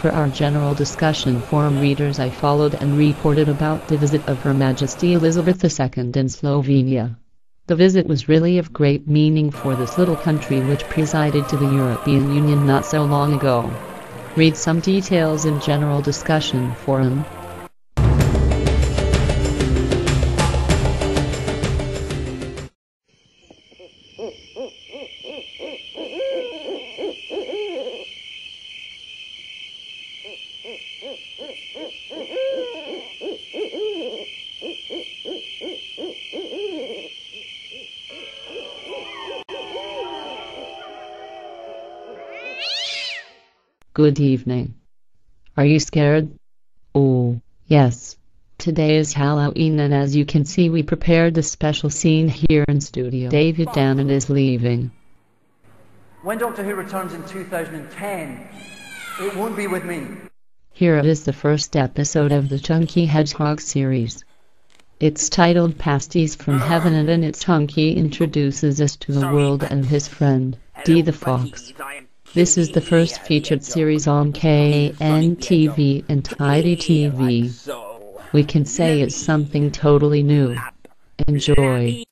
For our general discussion forum readers, I followed and reported about the visit of Her Majesty Elizabeth II in Slovenia. The visit was really of great meaning for this little country which presided to the European Union not so long ago. Read some details in general discussion forum. Good evening. Are you scared? Oh, yes. Today is Halloween, and as you can see we prepared a special scene here in studio. David Dannon is leaving. When Doctor Who returns in 2010, it won't be with me. Here it is, the first episode of the Chunky Hedgehog series. It's titled Pasties from Heaven, and in it Chunky introduces us to the world and his friend, Dee the Fox. This is the first featured series on KNTV and Tidy TV. We can say it's something totally new. Enjoy.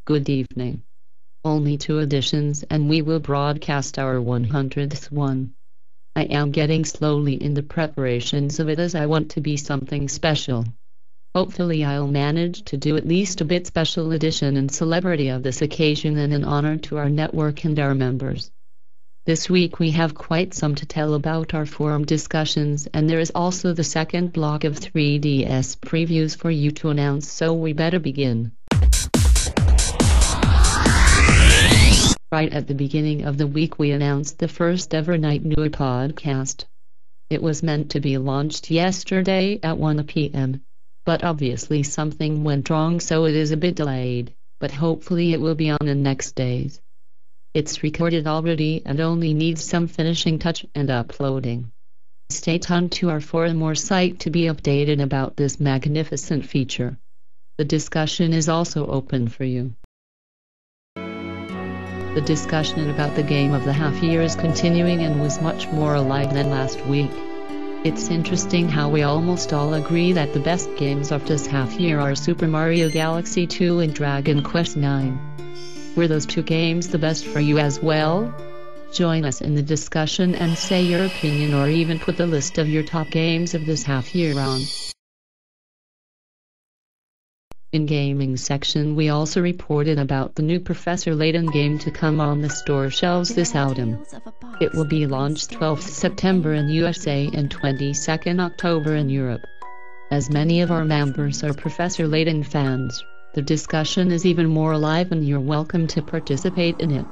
Good evening. Only 2 editions and we will broadcast our 100th one. I am getting slowly in the preparations of it as I want to be something special. Hopefully I'll manage to do at least a bit special edition and celebrity of this occasion, and an honor to our network and our members. This week we have quite some to tell about our forum discussions, and there is also the second block of 3DS previews for you to announce, so we better begin. Right at the beginning of the week we announced the first ever Knight-Nui podcast. It was meant to be launched yesterday at 1 p.m. But obviously something went wrong, so it is a bit delayed, but hopefully it will be on in next days. It's recorded already and only needs some finishing touch and uploading. Stay tuned to our forum or site to be updated about this magnificent feature. The discussion is also open for you. The discussion about the game of the half year is continuing and was much more alive than last week. It's interesting how we almost all agree that the best games of this half year are Super Mario Galaxy 2 and Dragon Quest IX. Were those 2 games the best for you as well? Join us in the discussion and say your opinion, or even put the list of your top games of this half year on. In gaming section we also reported about the new Professor Layton game to come on the store shelves this autumn. It will be launched 12th September in USA and 22nd October in Europe. As many of our members are Professor Layton fans, the discussion is even more alive and you're welcome to participate in it.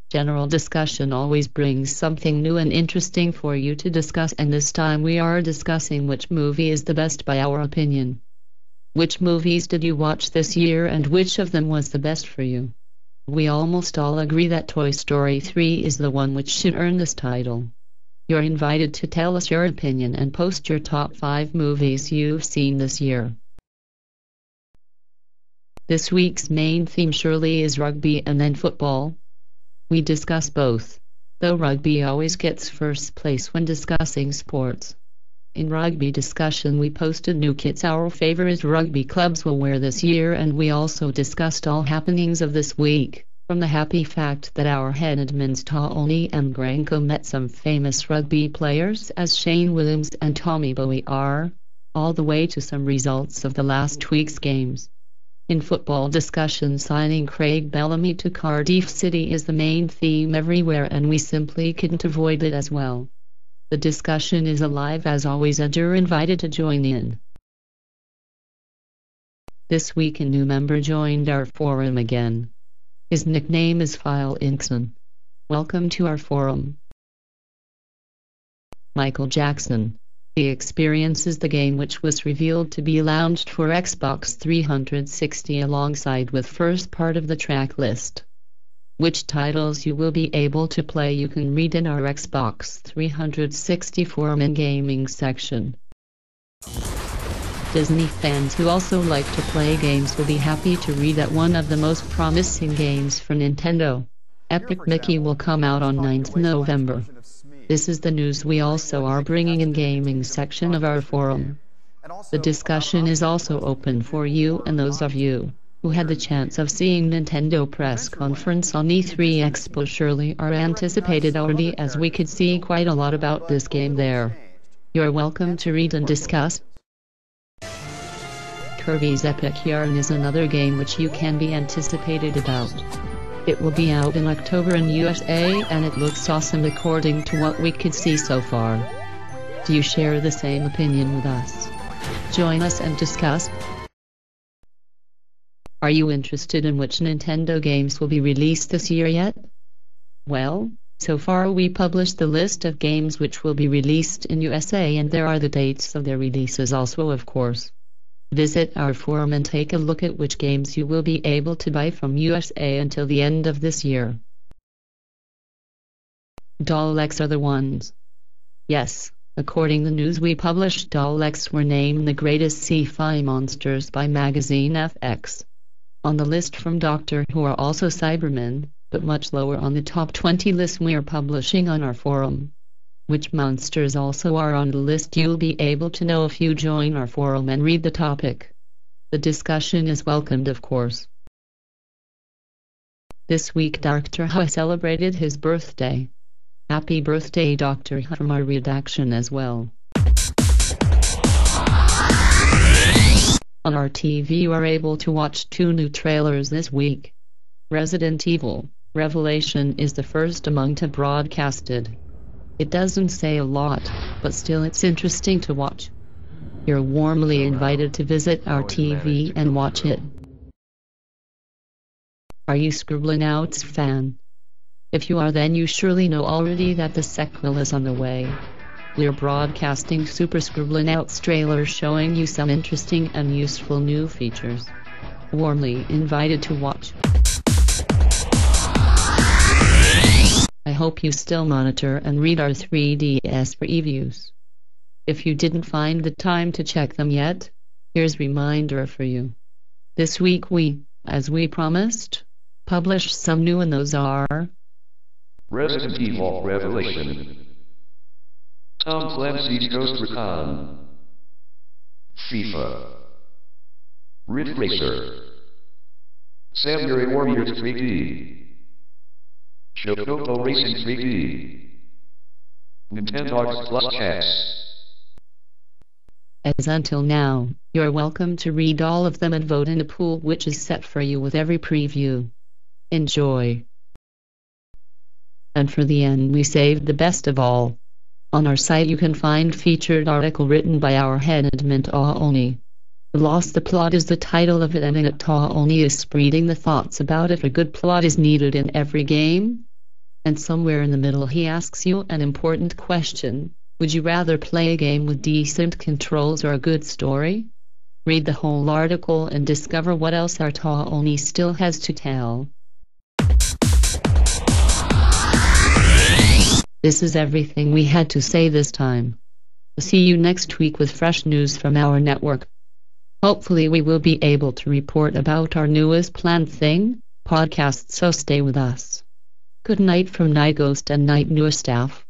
General discussion always brings something new and interesting for you to discuss, and this time we are discussing which movie is the best by our opinion. Which movies did you watch this year and which of them was the best for you? We almost all agree that Toy Story 3 is the one which should earn this title. You're invited to tell us your opinion and post your top 5 movies you've seen this year. This week's main theme surely is rugby and then football. We discuss both, though rugby always gets first place when discussing sports. In rugby discussion we posted new kits our favorite rugby clubs will wear this year, and we also discussed all happenings of this week, from the happy fact that our head admins Tony and Branko met some famous rugby players as Shane Williams and Tommy Bowie are, all the way to some results of the last week's games. In football discussion, signing Craig Bellamy to Cardiff City is the main theme everywhere, and we simply couldn't avoid it as well. The discussion is alive as always and you're invited to join in. This week a new member joined our forum again. His nickname is Phil Inkson. Welcome to our forum. Michael Jackson. He experiences the game which was revealed to be launched for Xbox 360 alongside with first part of the track list. Which titles you will be able to play you can read in our Xbox 360 forum and gaming section. Disney fans who also like to play games will be happy to read that one of the most promising games for Nintendo, Epic Mickey, will come out on 9th November. This is the news we also are bringing in gaming section of our forum. The discussion is also open for you and those of you who had the chance of seeing Nintendo press conference on E3 Expo surely are anticipated already, as we could see quite a lot about this game there. You're welcome to read and discuss. Kirby's Epic Yarn is another game which you can be anticipated about. It will be out in October in USA and it looks awesome according to what we could see so far. Do you share the same opinion with us? Join us and discuss. Are you interested in which Nintendo games will be released this year yet? Well, so far we published the list of games which will be released in USA, and there are the dates of their releases also, of course. Visit our forum and take a look at which games you will be able to buy from USA until the end of this year. Daleks are the ones. Yes, according to the news we published, Daleks were named the greatest sci-fi monsters by magazine FX. On the list from Doctor Who are also Cybermen, but much lower on the top 20 list we are publishing on our forum. Which monsters also are on the list you'll be able to know if you join our forum and read the topic. The discussion is welcomed, of course. This week Doctor Who celebrated his birthday. Happy birthday, Doctor Who, from our redaction as well. On our TV you are able to watch 2 new trailers this week. Resident Evil Revelation is the first among to broadcasted. It doesn't say a lot, but still it's interesting to watch. You're warmly invited to visit our TV and watch it. Are you Scribblenauts fan? If you are, then you surely know already that the sequel is on the way. We're broadcasting Super Scribblenauts trailers showing you some interesting and useful new features. Warmly invited to watch. I hope you still monitor and read our 3DS previews. If you didn't find the time to check them yet, here's a reminder for you. This week we, as we promised, published some new, and those are Resident Evil Revelation, Tom Clancy's Ghost Recon, FIFA, Ridge Racer, Samurai Warriors 3D, Shototo Racing 3D, Nintendo Plus Chess. As until now, you're welcome to read all of them and vote in a pool which is set for you with every preview. Enjoy. And for the end we saved the best of all. On our site you can find featured article written by our head admin Taoni. Lost the Plot is the title of it, and in it Taoni is spreading the thoughts about if a good plot is needed in every game. And somewhere in the middle he asks you an important question: would you rather play a game with decent controls or a good story? Read the whole article and discover what else our Taoni still has to tell. This is everything we had to say this time. See you next week with fresh news from our network. Hopefully we will be able to report about our newest planned thing, podcast, so stay with us. Good night from Night Ghost and Knight-Nui staff.